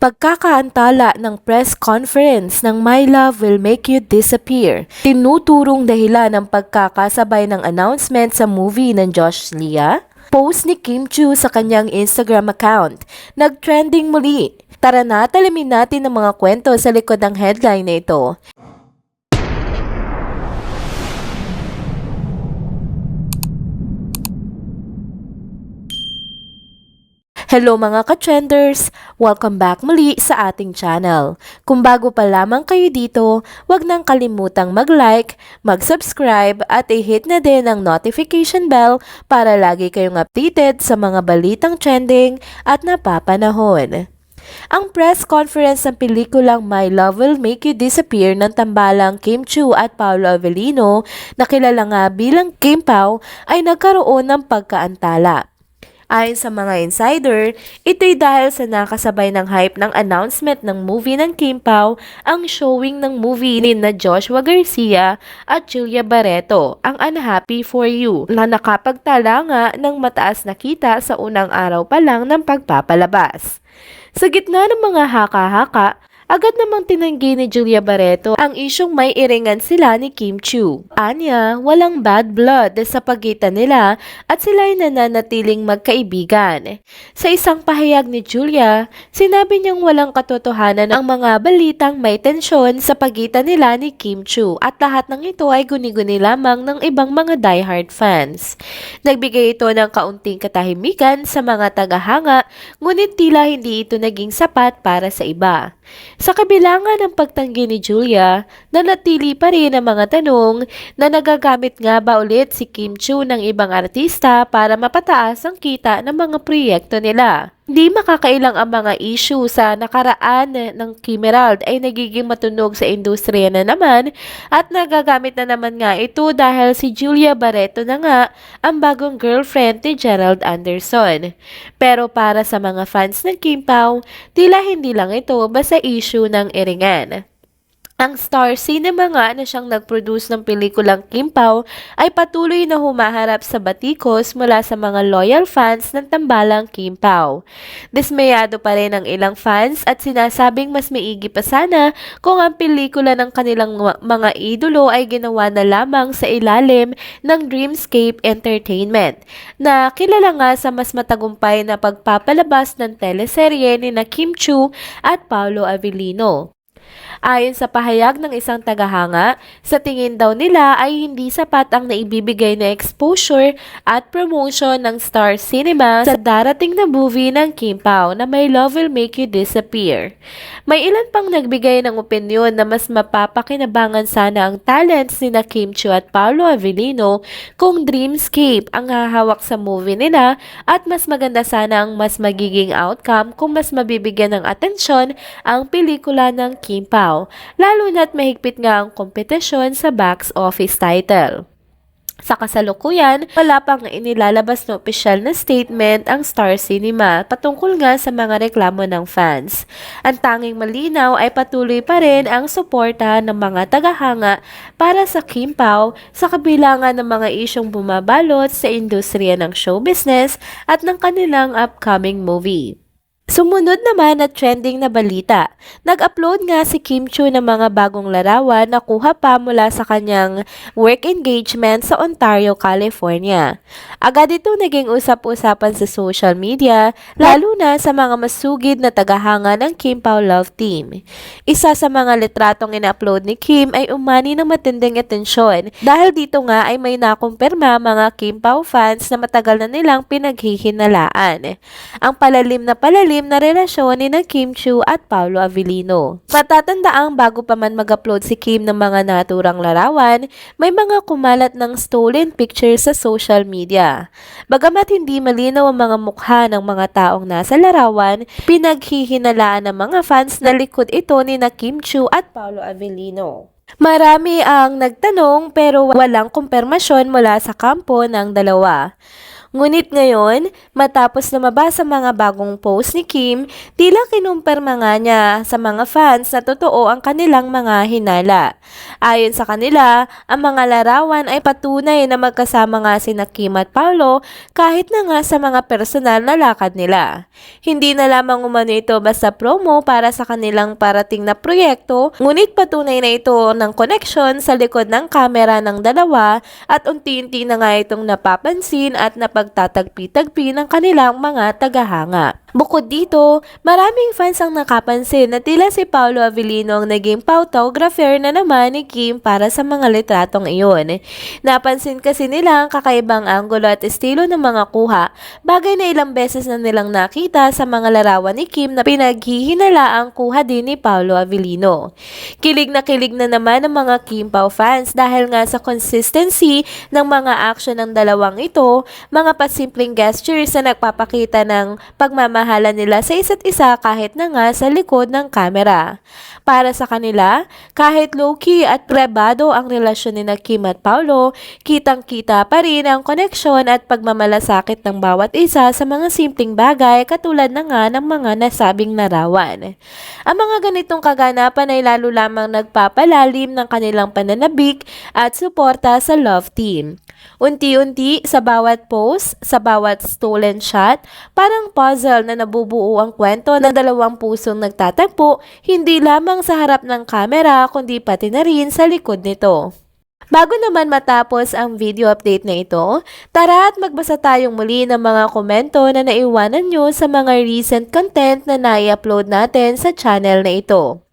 Pagkakaantala ng press conference ng My Love Will Make You Disappear, tinuturong dahilan ng pagkakasabay ng announcement sa movie ng Josh Lia, post ni Kim Chiu sa kanyang Instagram account, nag-trending muli. Tara na, talamin natin ang mga kwento sa likod ng headline na ito. Hello mga ka-trenders! Welcome back muli sa ating channel. Kung bago pa lamang kayo dito, huwag nang kalimutang mag-like, mag-subscribe at i-hit na din ang notification bell para lagi kayong updated sa mga balitang trending at napapanahon. Ang press conference ng pelikulang My Love Will Make You Disappear ng tambalang Kim Chiu at Paolo Avellino na kilala nga bilang Kim Pao ay nagkaroon ng pagkaantala. Ayon sa mga insider, ito'y dahil sa nakasabay ng hype ng announcement ng movie ng Kim Pao, ang showing ng movie ni na Joshua Garcia at Julia Barreto, ang Unhappy For You, na nakapagtala nga ng mataas na kita sa unang araw pa lang ng pagpapalabas. Sa gitna ng mga haka-haka, agad namang tinanggi ni Julia Barreto ang isyong may iringan sila ni Kim Chiu. Anya, walang bad blood sa pagitan nila at sila ay nananatiling magkaibigan. Sa isang pahayag ni Julia, sinabi niyang walang katotohanan ang mga balitang may tensyon sa pagitan nila ni Kim Chiu at lahat ng ito ay guni-guni lamang ng ibang mga diehard fans. Nagbigay ito ng kaunting katahimikan sa mga tagahanga, ngunit tila hindi ito naging sapat para sa iba. Sa kabila nga ng pagtanggi ni Julia, nanatili pa rin ang mga tanong na nagagamit nga ba ulit si Kim Chiu ng ibang artista para mapataas ang kita ng mga proyekto nila. Hindi makakailang ang mga issue sa nakaraan ng Kim Emerald ay nagiging matunog sa industriya na naman at nagagamit na naman nga ito dahil si Julia Barreto na nga ang bagong girlfriend ni Gerald Anderson. Pero para sa mga fans ng Kim Pao, tila hindi lang ito basta issue ng iringan. Ang Star Cinema nga na siyang nag-produce ng pelikulang Kim Pao ay patuloy na humaharap sa batikos mula sa mga loyal fans ng tambalang Kim Pao. Dismayado pa rin ang ilang fans at sinasabing mas maigi pa sana kung ang pelikula ng kanilang mga idolo ay ginawa na lamang sa ilalim ng Dreamscape Entertainment, na kilala nga sa mas matagumpay na pagpapalabas ng teleserye ni na Kim Chiu at Paolo Avellino. Ayon sa pahayag ng isang tagahanga, sa tingin daw nila ay hindi sapat ang naibibigay na exposure at promotion ng Star Cinema sa darating na movie ng Kim Pao na My Love Will Make You Disappear. May ilan pang nagbigay ng opinyon na mas mapapakinabangan sana ang talents ni na Kim Chiu at Paolo Avellino kung Dreamscape ang hahawak sa movie nila at mas maganda sana ang mas magiging outcome kung mas mabibigyan ng atensyon ang pelikula ng Kim Pao, lalo na't mahigpit nga ang kompetisyon sa box office title. Sa kasalukuyan, wala pang inilalabas na opisyal na statement ang Star Cinema patungkol nga sa mga reklamo ng fans. Ang tanging malinaw ay patuloy pa rin ang suporta ng mga tagahanga para sa Kim Pao sa kabila nga ng mga isyong bumabalot sa industriya ng show business at ng kanilang upcoming movie. Sumunod naman na trending na balita, nag-upload nga si Kim Chiu ng mga bagong larawan na kuha pa mula sa kanyang work engagement sa Ontario, California. Agad ito naging usap-usapan sa social media, lalo na sa mga masugid na tagahanga ng Kim Pao Love Team. Isa sa mga litratong ina-upload ni Kim ay umani ng matinding atensyon dahil dito nga ay may nakumpirma mga Kim Pao fans na matagal na nilang pinaghihinalaan. Ang palalim na relasyon ni na Kim Chiu at Paolo Avellino. Matatandaang bago pa man mag-upload si Kim ng mga naturang larawan, may mga kumalat ng stolen pictures sa social media. Bagamat hindi malinaw ang mga mukha ng mga taong nasa larawan, pinaghihinalaan ng mga fans na likod ito ni na Kim Chiu at Paolo Avellino. Marami ang nagtanong pero walang kumpirmasyon mula sa kampo ng dalawa. Ngunit ngayon, matapos lumabas sa mga bagong post ni Kim, tila kinumpirma nga niya sa mga fans na totoo ang kanilang mga hinala. Ayon sa kanila, ang mga larawan ay patunay na magkasama nga sina Kim at Paolo kahit na nga sa mga personal na lakad nila. Hindi na lamang umano ito basta promo para sa kanilang parating na proyekto, ngunit patunay na ito ng connection sa likod ng kamera ng dalawa at unti-unti na nga itong napapansin at napagtatagpi-tagpi ng kanilang mga tagahanga. Bukod dito, maraming fans ang nakapansin na tila si Paolo Avellino ang naging photographer na naman ni Kim para sa mga litratong iyon. Napansin kasi nila ang kakaibang anggulo at estilo ng mga kuha, bagay na ilang beses na nilang nakita sa mga larawan ni Kim na pinaghihinala ang kuha din ni Paolo Avellino. Kilig na naman ang mga Kim Pao fans dahil nga sa consistency ng mga action ng dalawang ito, mga pasimpleng gestures na nagpapakita ng pagmamahalan nila sa isa't isa kahit na nga sa likod ng kamera. Para sa kanila, kahit low-key at privado ang relasyon ni Kim at Paolo, kitang-kita pa rin ang koneksyon at pagmamalasakit ng bawat isa sa mga simpleng bagay katulad na nga ng mga nasabing larawan. Ang mga ganitong kaganapan ay lalo lamang nagpapalalim ng kanilang pananabik at suporta sa love team. Unti-unti sa bawat post, sa bawat stolen shot, parang puzzle na nabubuo ang kwento ng dalawang pusong nagtatagpo, hindi lamang sa harap ng kamera kundi pati na rin sa likod nito. Bago naman matapos ang video update na ito, tara at magbasa tayong muli ng mga komento na naiwanan nyo sa mga recent content na nai-upload natin sa channel na ito.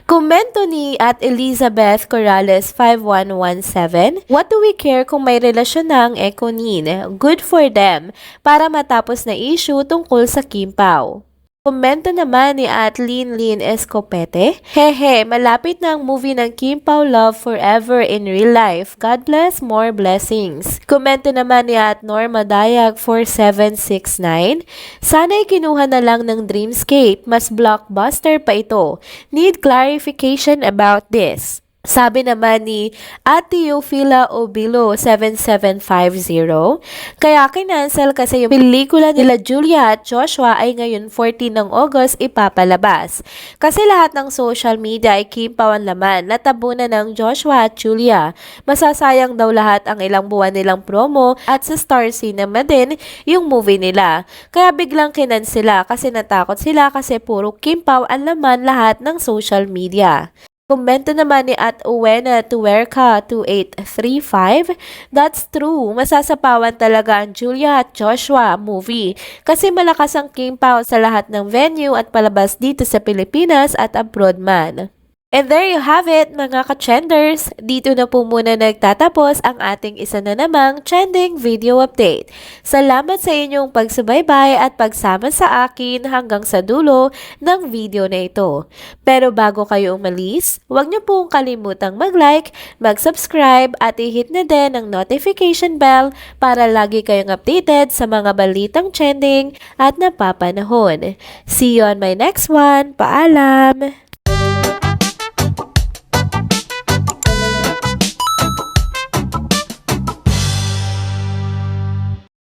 Komento ni at Elizabeth Corrales 5117, what do we care kung may relasyon na ang Ekonin? Good for them para matapos na issue tungkol sa Kim Pao. Komento naman ni at Lin Escopete, hehe, malapit na ang movie ng Kim Pao Love Forever in real life. God bless, more blessings. Komento naman ni at Norma Dayag 4769, sana'y kinuha na lang ng Dreamscape, mas blockbuster pa ito. Need clarification about this. Sabi naman ni at Teofila Obilo 7750, kaya kinansel kasi yung pelikula nila Julia at Joshua ay ngayon 14 ng August ipapalabas. Kasi lahat ng social media ay Kim Pao ang laman, natabunan ng Joshua at Julia. Masasayang daw lahat ang ilang buwan nilang promo at sa Star Cinema din yung movie nila. Kaya biglang kinansela kasi natakot sila kasi puro Kim Pao ang laman lahat ng social media. Komento naman ni at Uwena Tuwerka 2835, that's true, masasapawan talaga ang Julia at Joshua movie kasi malakas ang Kim Pao sa lahat ng venue at palabas dito sa Pilipinas at abroad man. And there you have it mga ka-trenders, dito na po muna nagtatapos ang ating isa na namang trending video update. Salamat sa inyong pagsubaybay at pagsama sa akin hanggang sa dulo ng video na ito. Pero bago kayo umalis, huwag niyo pong kalimutang mag-like, mag-subscribe at i-hit na din ang notification bell para lagi kayong updated sa mga balitang trending at napapanahon. See you on my next one. Paalam!